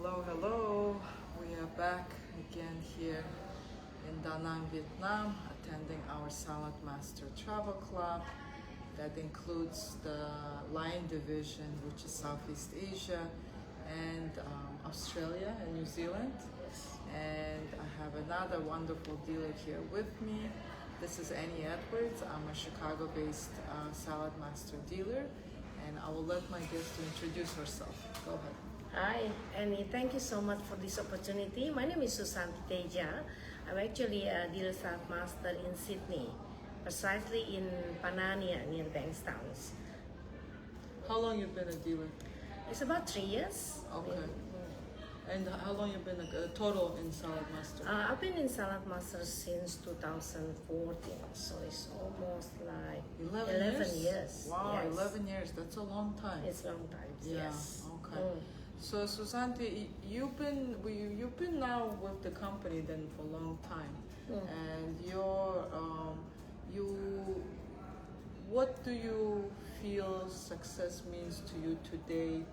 Hello, hello. We are back again here in Da Nang, Vietnam, attending our Saladmaster travel club that includes the Lion division, which is Southeast Asia, and Australia and New Zealand. And I have another wonderful dealer here with me. This is Eni Edwards. I'm a Chicago-based Saladmaster dealer, and I will let my guest to introduce herself. Go ahead. Hi, Annie. Thank you so much for this opportunity. My name is Susanti Tedja. I'm actually a dealer Saladmaster in Sydney, precisely in Panania near Bankstown. How long you been a dealer? It's about 3 years. Okay. And how long you been a total in Saladmaster? I've been in Saladmaster since 2014, so it's almost like 11 years. Wow, Yes. 11 years. That's a long time. It's long time. Yeah. Yes. Okay. So Susanti, you've been now with the company then for a long time, and what do you feel success means to you today?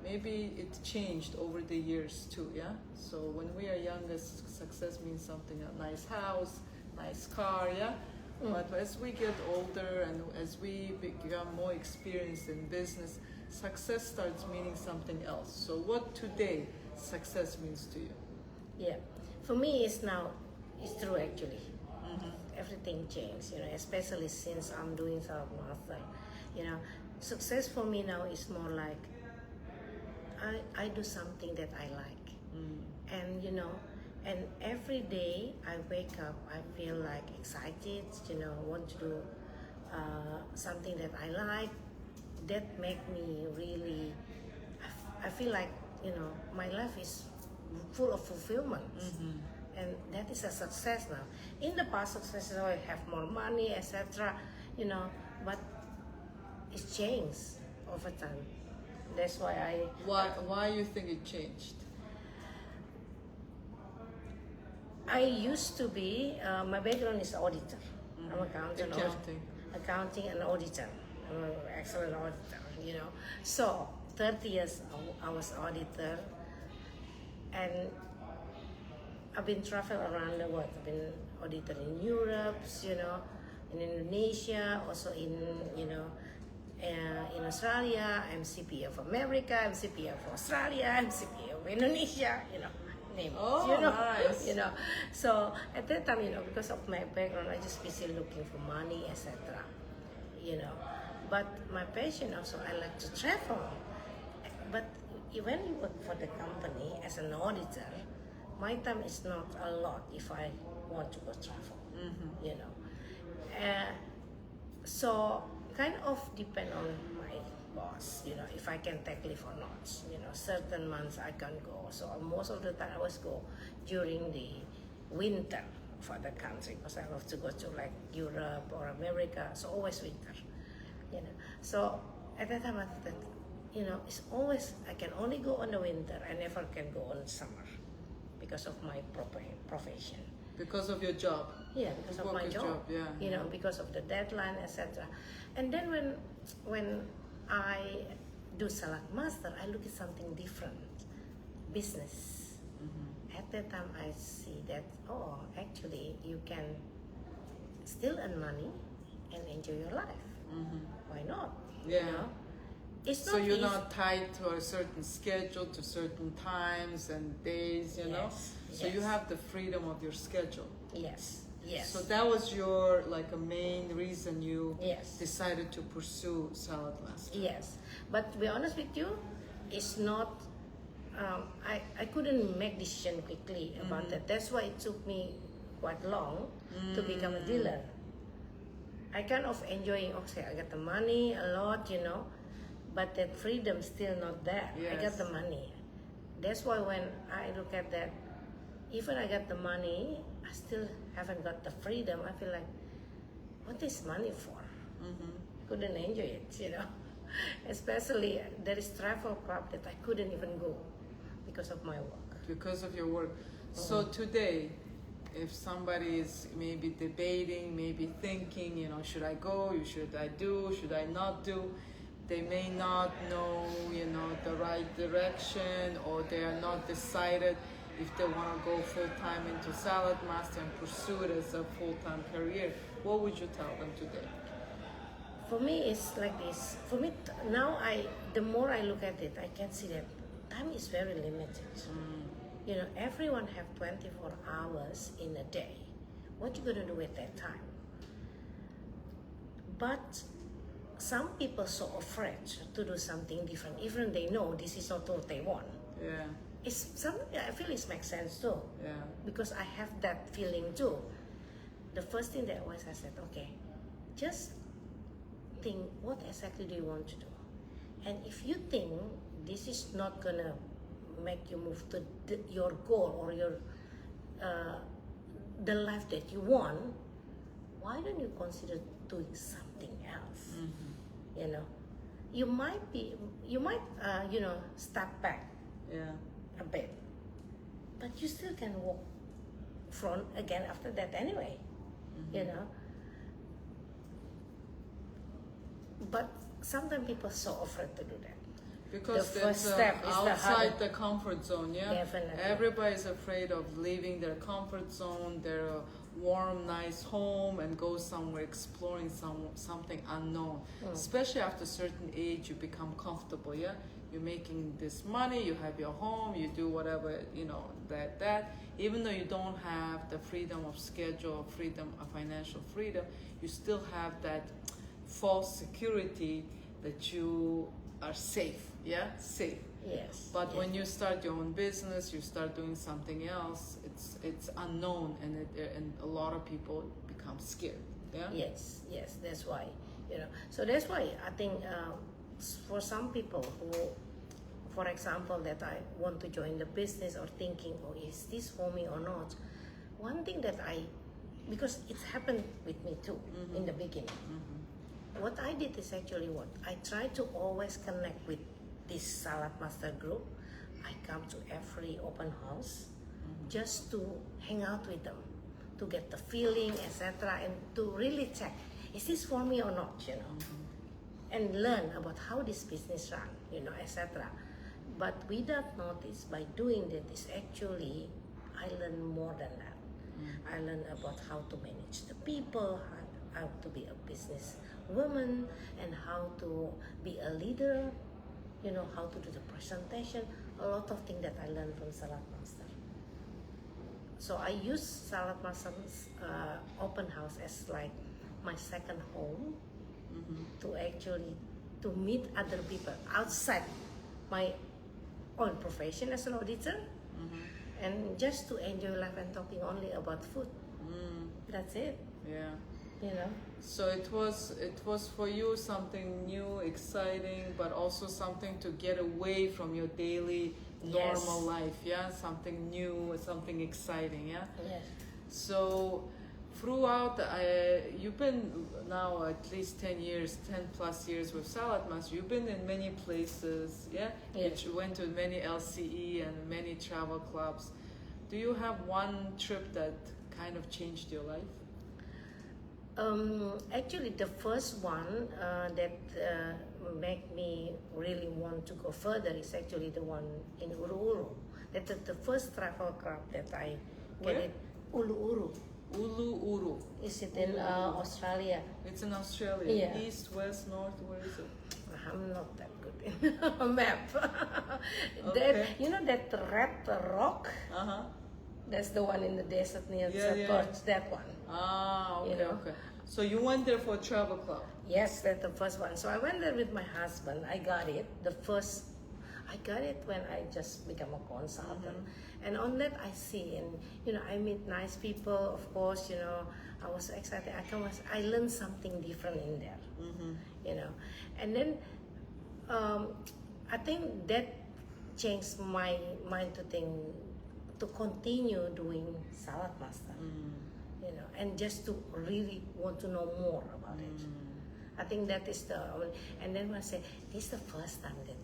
Maybe it changed over the years too, yeah? So when we are younger, success means something, a nice house, nice car, yeah? But as we get older and as we become more experienced in business, success starts meaning something else. So what today success means to you? Yeah, for me it's true actually. Everything changed, especially since I'm doing Saladmaster. Success for me now is more like I do something that I like, and and every day I wake up, I feel like excited, want to do something that I like. That make me really, I feel like, my life is full of fulfillment. And that is a success now. In the past, success is I have more money, etc., but it's changed over time. That's why Why you think it changed? I used to be, my background is auditor. I'm accountant. Accounting and auditor. I'm an excellent auditor, So 30 years I was auditor, and I've been traveling around the world. I've been auditor in Europe, in Indonesia, also in Australia. I'm CPA of America, I'm CPA of Australia, I'm CPA of Indonesia, name it, nice. So at that time, because of my background, I just busy looking for money, etc. But my passion also, I like to travel. But when you work for the company as an auditor, my time is not a lot if I want to go travel, So kind of depend on my boss, if I can take leave or not. Certain months I can go. So most of the time I always go during the winter for the country because I love to go to like Europe or America. So always winter, So at that time I thought, it's always, I can only go on the winter. I never can go on summer because of my profession. Because of your job? Yeah, because of my job. Yeah. Because of the deadline, etc. And then when I do Saladmaster, I look at something different, business. At that time, I see that actually you can still earn money and enjoy your life. Why not? Yeah. It's not so you're easy. Not tied to a certain schedule, to certain times and days, So you have the freedom of your schedule. Yes. So that was your a main reason you decided to pursue Saladmaster. Yes, but to be honest with you, it's not. I couldn't make decision quickly about that. That's why it took me quite long to become a dealer. I kind of enjoying. Okay, I got the money a lot, but that freedom still not there. Yes. I got the money. That's why when I look at that, even I got the money, I still haven't got the freedom. I feel like, what is money for? Couldn't enjoy it, Especially there is travel club that I couldn't even go because of my work. Because of your work. So today, if somebody is maybe debating, maybe thinking, should I go? Should I do? Should I not do? they may not know, the right direction, or they are not decided if they want to go full-time into Saladmaster and pursue it as a full-time career. What would you tell them today? For me, it's like this. For me, now the more I look at it, I can see that time is very limited. Everyone have 24 hours in a day. What you gonna do with that time? But some people so afraid to do something different, even they know this is not what they want. Yeah. It's something I feel it makes sense too. Yeah. Because I have that feeling too. The first thing that was I said, okay, just think what exactly do you want to do, and if you think this is not gonna make you move to your goal or your the life that you want, why don't you consider doing something else? You might step back a bit, but you still can walk front again after that anyway. But sometimes people are so afraid to do that. Because the that's first step is outside the comfort zone, yeah? Definitely. Everybody's afraid of leaving their comfort zone, their warm, nice home, and go somewhere exploring something unknown. Especially after a certain age, you become comfortable, yeah? You're making this money, you have your home, you do whatever, that. Even though you don't have the freedom of schedule, financial freedom, you still have that false security that you are safe, safe. Yes. But yes. when you start your own business, you start doing something else, it's unknown, and a lot of people become scared. Yes, that's why, so that's why I think for some people who, for example, that I want to join the business or thinking, oh, is this for me or not, one thing that because it's happened with me too in the beginning. What I did is actually I try to always connect with this Saladmaster group. I come to every open house just to hang out with them, to get the feeling, etc., and to really check, is this for me or not, and learn about how this business run, etc. But without notice, by doing that, is actually I learn more than that. I learn about how to manage the people, how to be a business woman, and how to be a leader, how to do the presentation, a lot of things that I learned from Saladmaster. So I use Saladmaster's open house as like my second home, to actually to meet other people outside my own profession as an auditor, and just to enjoy life and talking only about food. That's it. Yeah. So it was for you something new, exciting, but also something to get away from your daily normal life, something new, something exciting, Yes. So throughout, you've been now at least 10 plus years with Saladmaster. You've been in many places, Yes. You went to many LCE and many travel clubs. Do you have one trip that kind of changed your life? Actually, the first one that made me really want to go further is actually the one in Uru. That's the first travel club that I get it. Ulu. Ulu. Is it in Australia? It's in Australia. Yeah. East, west, north, where is it? I'm not that good in a map. Okay. That red rock? That's the one in the desert near Perth, that one. Okay. So you went there for a travel club? Yes, that's the first one. So I went there with my husband. I got it. I got it when I just became a consultant. And on that I see, and I meet nice people, of course, I was excited. I learned something different in there, And then I think that changed my mind to continue doing Saladmaster, and just to really want to know more about it. I think that is and then when I say, this is the first time that,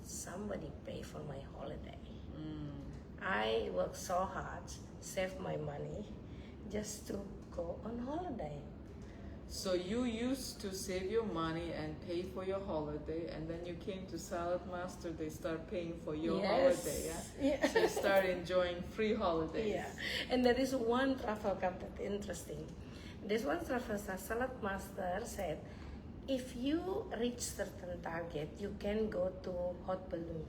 somebody pay for my holiday. I worked so hard, saved my money, just to go on holiday. So you used to save your money and pay for your holiday, and then you came to Saladmaster, they start paying for your holiday, yeah? So you start enjoying free holidays. Yeah, and there is one travel club that's interesting. This one travel Saladmaster said, if you reach certain target, you can go to hot balloon.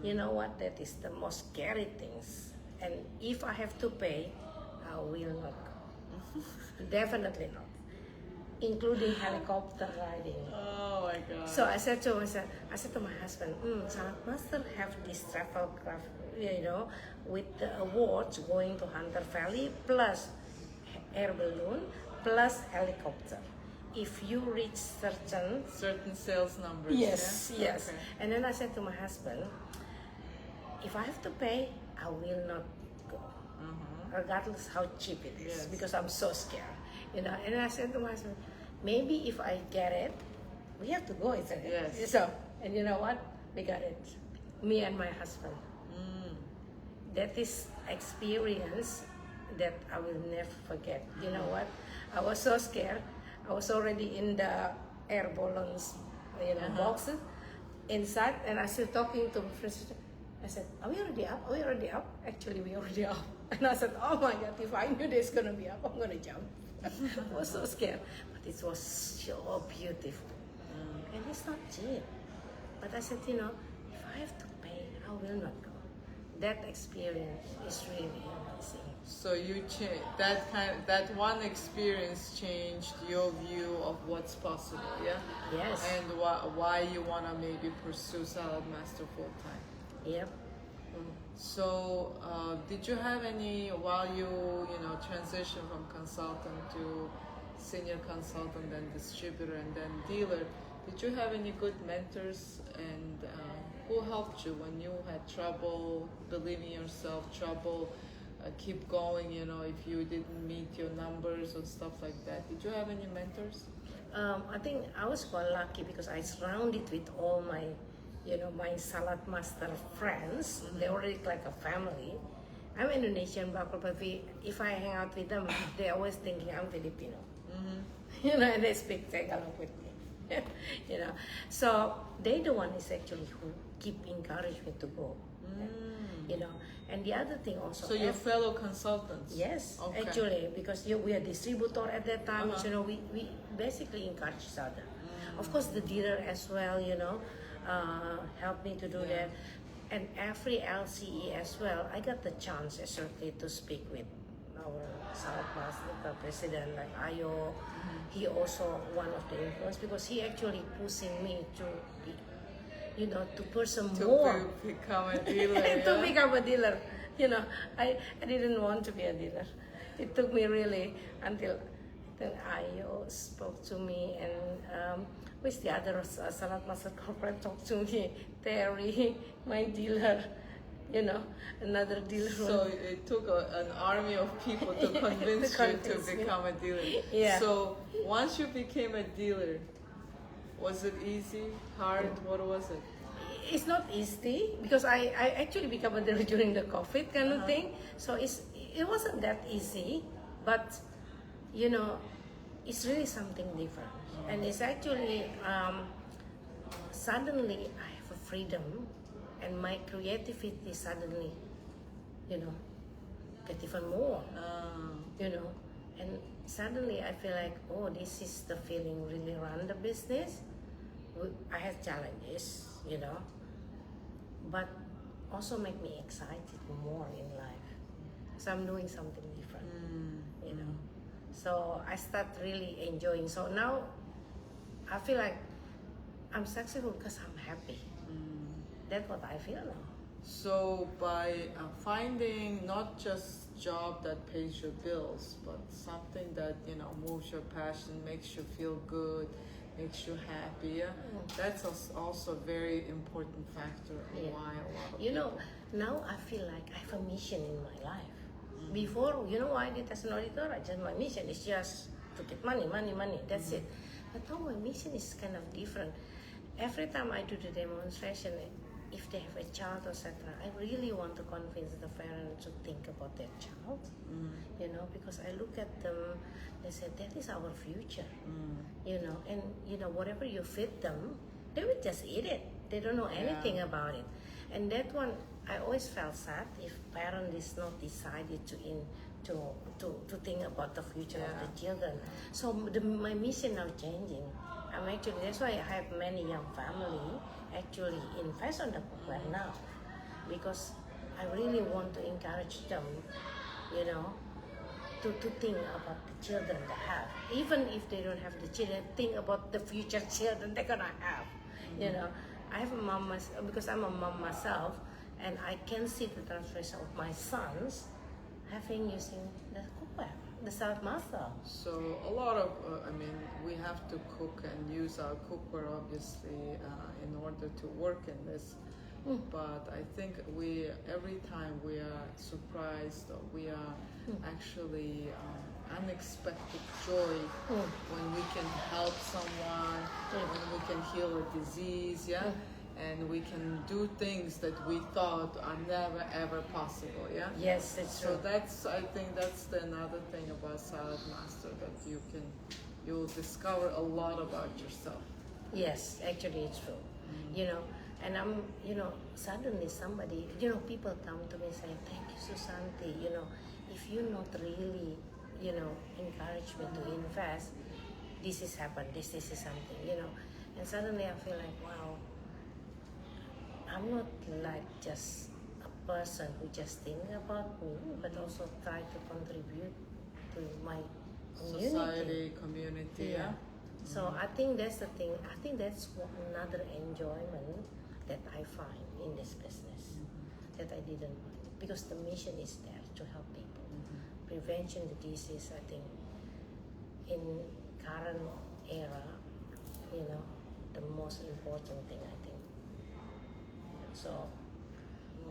You know what? That is the most scary things. And if I have to pay, I will not go. Definitely not. Including helicopter riding. Oh my God. So I said to myself, I said to my husband, Saladmaster have this travel craft, you know, with the awards going to Hunter Valley plus air balloon plus helicopter. If you reach certain sales numbers. Yes, yeah? yes. Okay. And then I said to my husband, if I have to pay, I will not go, regardless how cheap it is, because I'm so scared, you know. And I said to my husband, maybe if I get it, we have to go, isn't it? Yes. So, and you know what? We got it. Me and my husband. That is experience that I will never forget. You know what? I was so scared. I was already in the air balloons, you know, boxes inside, and I still talking to my friends. I said, "Are we already up? Are we already up?" Actually, we already up. And I said, "Oh my God! If I knew this gonna be up, I'm gonna jump." I was so scared, but it was so beautiful, and it's not cheap. But I said, you know, if I have to pay, I will not go. That experience is really amazing. So you that one experience changed your view of what's possible, yeah? Yes. And why you wanna maybe pursue Saladmaster full time. Yep. So did you have any, while you transition from consultant to senior consultant, then distributor, and then dealer, did you have any good mentors, and who helped you when you had trouble believing yourself, trouble keep going, if you didn't meet your numbers or stuff like that? Did you have any mentors? I think I was quite lucky because I surrounded with all my, my Saladmaster friends. They're already like a family. I'm Indonesian, but if I hang out with them, they're always thinking I'm Filipino. And they speak Tagalog with me. So they the one is actually who keep encourage me to go. And the other thing also. So your fellow consultants? Yes, okay. Actually, because we are distributor at that time, we basically encourage each other. Of course, the dealer as well, helped me to do that. And every LCE as well, I got the chance actually to speak with our Saladmaster president, like Ayo. He also one of the influence because he actually pushing me to to pursue more. To become a dealer. To become a dealer. I didn't want to be a dealer. It took me really until Ayo spoke to me, and with the other Saladmaster corporate talked to me, Terry, my dealer, another dealer. So it took an army of people to convince you to become a dealer. Yeah. So once you became a dealer, was it easy, hard? What was it? It's not easy because I actually became a dealer during the COVID kind of thing. So it wasn't that easy, but it's really something different. And it's actually suddenly I have a freedom, and my creativity suddenly, get even more. And suddenly I feel like, oh, this is the feeling really run the business. I had challenges, but also make me excited more in life. So I'm doing something different, So I start really enjoying. So now I feel like I'm successful because I'm happy. That's what I feel now. So by finding not just job that pays your bills, but something that moves your passion, makes you feel good, makes you happy. That's also a very important factor of why a lot of people. Now I feel like I have a mission in my life. Before, why I did as an auditor? My mission is just to get money. That's it. But now my mission is kind of different. Every time I do the demonstration, if they have a child, etc., I really want to convince the parents to think about their child, you know, because I look at them, they say, that is our future, you know, and, you know, whatever you feed them, they will just eat it. They don't know anything about it. And that one, I always felt sad if parent is not decided to think about the future of the children. So my mission now changing. I'm actually, that's why I have many young family actually invest on the cookware now, because I really want to encourage them, you know, to think about the children they have. Even if they don't have the children, think about the future children they're gonna have. You know, I have a mom because I'm a mom myself, and I can see the transformation of my sons using the cookware, the Saladmaster. So a lot of, I mean, we have to cook and use our cookware obviously in order to work in this. But I think every time we are surprised, or we are actually unexpected joy when we can help someone, when we can heal a disease, and we can do things that we thought are never ever possible, Yes, it's true. So I think that's another thing about Saladmaster, that you'll discover a lot about yourself. Yes, actually it's true. You know, and I'm, you know, suddenly somebody, you know, people come to me saying, thank you, Susanti, you know, if you not really, you know, encourage me to invest, this is happened, this is something, you know. And suddenly I feel like, wow, I'm not like just a person who just think about me, but also try to contribute to my community. Society, community, So I think that's the thing. I think that's another enjoyment that I find in this business that I didn't find, because the mission is there to help people. Prevention of disease, I think, in current era, you know, the most important thing, I think. So,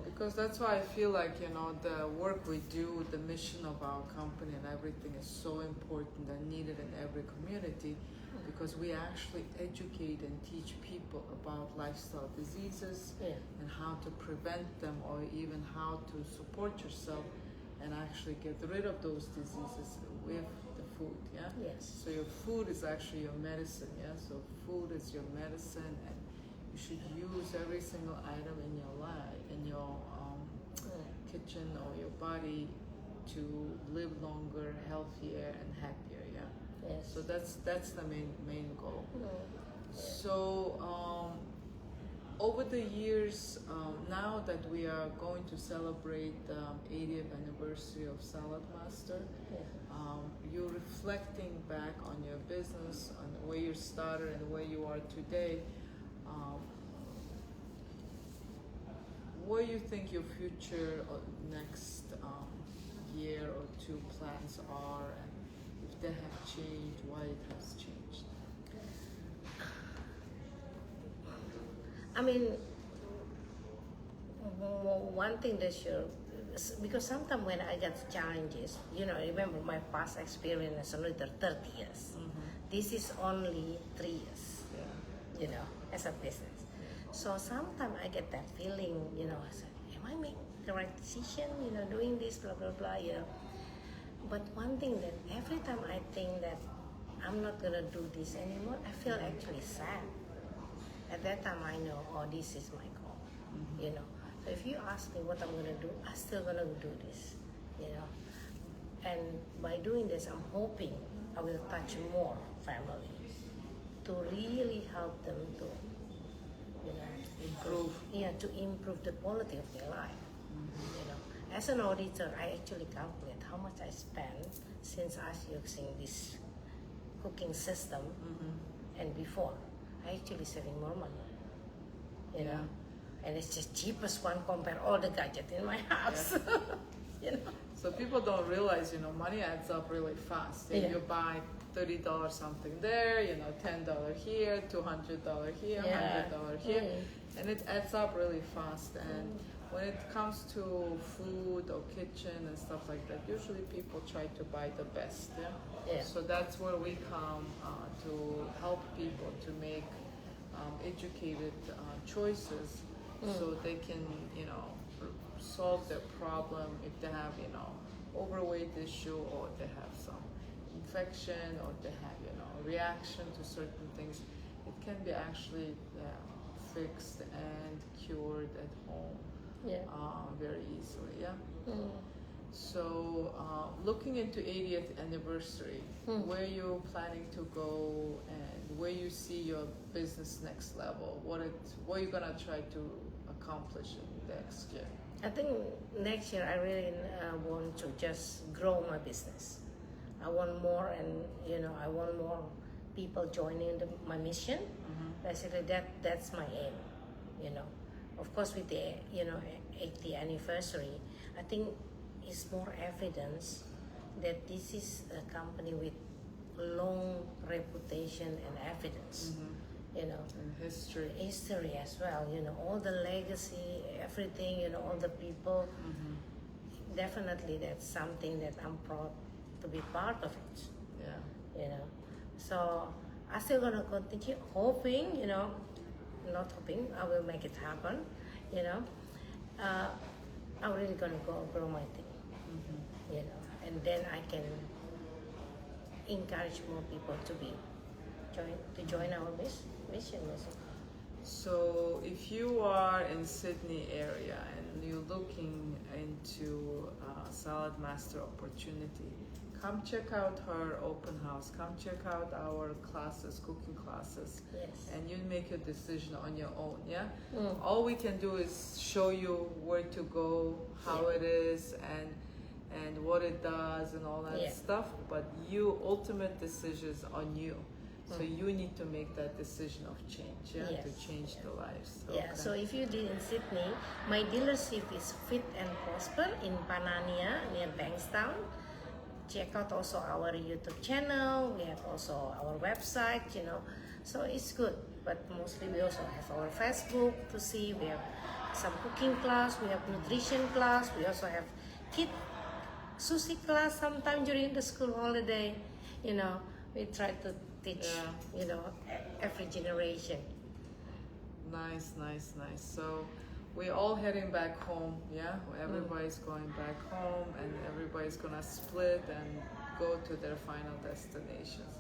because that's why I feel like, you know, the work we do, the mission of our company and everything is so important and needed in every community, because we actually educate and teach people about lifestyle diseases and how to prevent them, or even how to support yourself and actually get rid of those diseases with the food, Yes. So your food is actually your medicine, so food is your medicine, and you should use every single item in your life, in your kitchen or your body, to live longer, healthier, and happier. Yes. So that's the main goal. So over the years, now that we are going to celebrate the 80th anniversary of Saladmaster, you're reflecting back on your business, on where you started and where you are today. What do you think your future or next year or two plans are, and if they have changed, why it has changed? I mean, one thing that sure, because sometimes when I get challenges, you know, I remember my past experience is only 30 years. This is only 3 years, you know, as a business. So sometimes I get that feeling, you know, I said, am I making the right decision, you know, doing this, blah, blah, blah, you know. But one thing that every time I think that I'm not going to do this anymore, I feel actually sad. At that time I know, oh, this is my goal, you know. So if you ask me what I'm going to do, I'm still going to do this, you know. And by doing this, I'm hoping I will touch more families to really help them to, you know, Improve. To improve the quality of their life. You know, as an auditor, I actually calculate how much I spend since I was using this cooking system, and before, I actually saving more money. You know, and it's just cheapest one compared all the gadgets in my house. You know. So people don't realize, you know, money adds up really fast. If you buy $30 something there, you know, $10 here, $200 here, $100 here, and it adds up really fast. And when it comes to food or kitchen and stuff like that, usually people try to buy the best. So that's where we come to help people to make educated choices so they can, solve their problem if they have, overweight issue, or they have some infection, or they have, reaction to certain things. It can be actually fixed and cured at home very easily. Yeah. So, looking into 80th anniversary, where you planning to go, and where you see your business next level? What are you gonna try to accomplish in next year? I think next year I really want to just grow my business. I want more, and I want more people joining my mission. Basically, that's my aim. Of course, with the 80th anniversary, I think it's more evidence that this is a company with long reputation and evidence. And history as well. All the legacy, everything. All the people. Definitely, that's something that I'm proud to be part of it. Yeah. So I'm still gonna continue hoping. Not hoping, I will make it happen. I'm really gonna grow my thing. And then I can encourage more people to join our mission. So if you are in Sydney area and you're looking into Saladmaster opportunity, come check out her open house. Come check out our classes, cooking classes. Yes. And you make your decision on your own. Yeah. All we can do is show you where to go, how it is, and what it does, and all that stuff. But ultimate decisions on you. So you need to make that decision of change, to change the lives. Okay. Yeah, so if you live in Sydney, my dealership is FitNProsper in Panania near Bankstown. Check out also our YouTube channel. We have also our website, so it's good. But mostly we also have our Facebook to see. We have some cooking class, we have nutrition class, we also have kid sushi class sometime during the school holiday. We try to teach, every generation. Nice. So we're all heading back home, Everybody's going back home, and everybody's gonna split and go to their final destinations.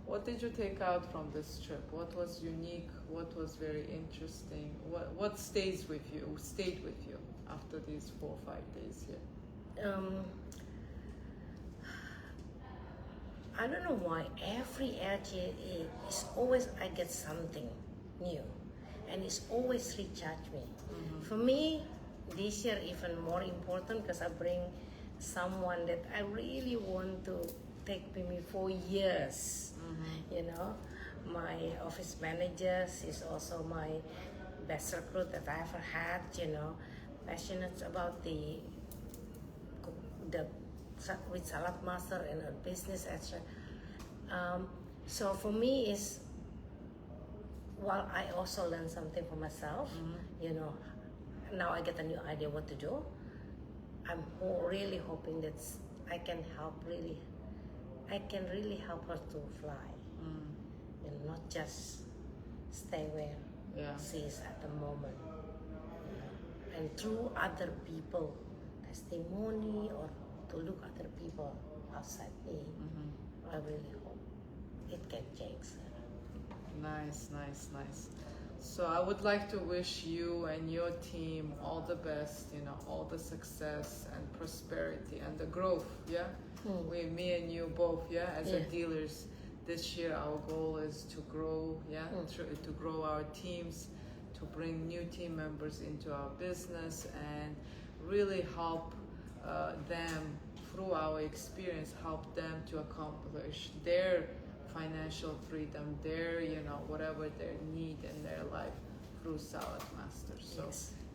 What did you take out from this trip? What was unique? What was very interesting? What stayed with you after these 4 or 5 days here? I don't know why every RJA is always I get something new, and it's always recharge me. For me, this year even more important because I bring someone that I really want to take with me for years. My office manager is also my best recruit that I ever had. Passionate about the with Saladmaster and a business, etc. So for me is, while I also learn something for myself, now I get a new idea what to do. I'm really hoping that I can really help her to fly, not just stay where she is at the moment. And through other people, testimony, or to look at other people outside me, I really hope it can change. Nice. So I would like to wish you and your team all the best, all the success and prosperity and the growth, me and you both, as a dealers. This year our goal is to grow, to grow our teams, to bring new team members into our business, and really help them through our experience, help them to accomplish their financial freedom, their whatever their need in their life through Saladmaster. So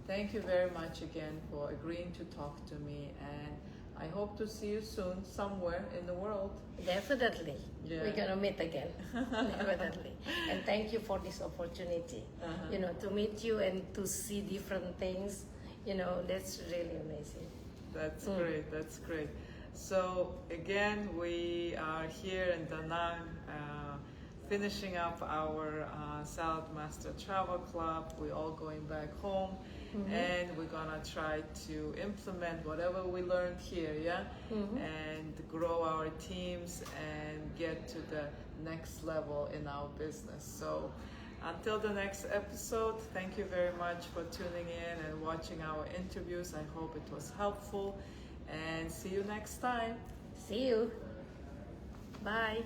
thank you very much again for agreeing to talk to me, and I hope to see you soon somewhere in the world. Definitely. We're gonna meet again. Definitely. And thank you for this opportunity. To meet you and to see different things. That's really amazing. That's great. So again, we are here in Da Nang. finishing up our Saladmaster Travel Club. We're all going back home, and we're gonna try to implement whatever we learned here, yeah, and grow our teams and get to the next level in our business. So until the next episode, thank you very much for tuning in and watching our interviews. I hope it was helpful, and see you next time. See you. Bye.